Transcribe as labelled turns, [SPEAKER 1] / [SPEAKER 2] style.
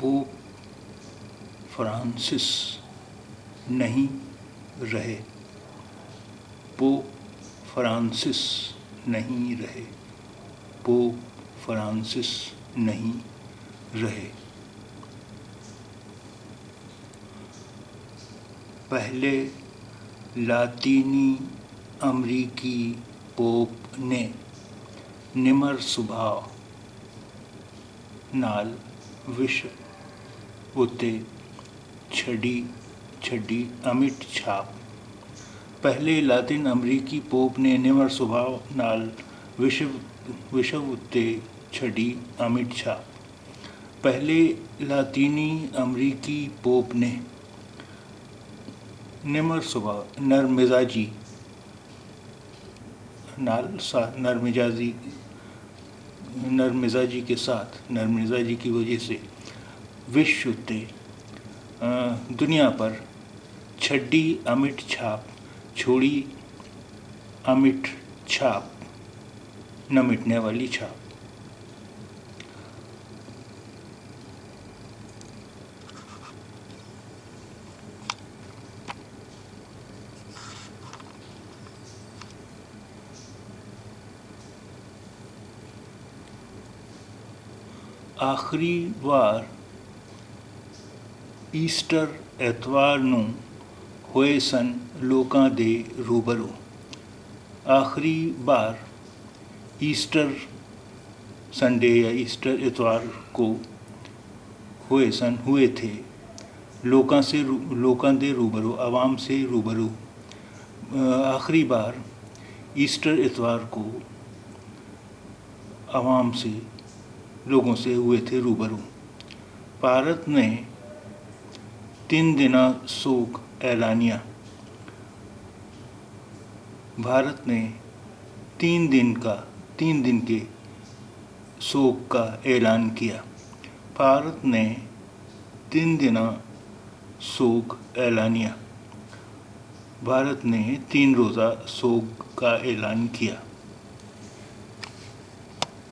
[SPEAKER 1] Pope Francis नहीं रहे। Pope Francis नहीं रहे। पोप फ्रांसिस नहीं रहे। पहले लातीनी अमरीकी पोप ने निमर स्वभाव नाल विश्व उत्ते छड़ी अमिट छाप। पहले लातिन अमरीकी पोप ने निमर स्वभाव नाल विश्व उत्ते छड़ी अमिट छाप। पहले लातीनी अमरीकी पोप ने निमर स्वभाव नरमिजाजी के साथ नरमिजाजी की वजह से विश्व उत्ते दुनिया पर छड़ी अमिट छाप छोड़ी अमिट छाप न मिटने वाली छाप। आखिरी वार ईस्टर एतवार नूं होए सन लोकां दे रूबरू। आखिरी बार ईस्टर संडे या ईस्टर इतवार को हुए थे लोकां दे रूबरू, आवाम से रूबरू। आखिरी बार ईस्टर इतवार को आवाम से लोगों से हुए थे रूबरू। भारत ने 3 दिना शोक ऐलानिया। भारत ने 3 दिन के शोक का ऐलान किया। भारत ने 3 दिना शोक ऐलानिया। भारत ने 3 रोज़ा शोक का ऐलान किया।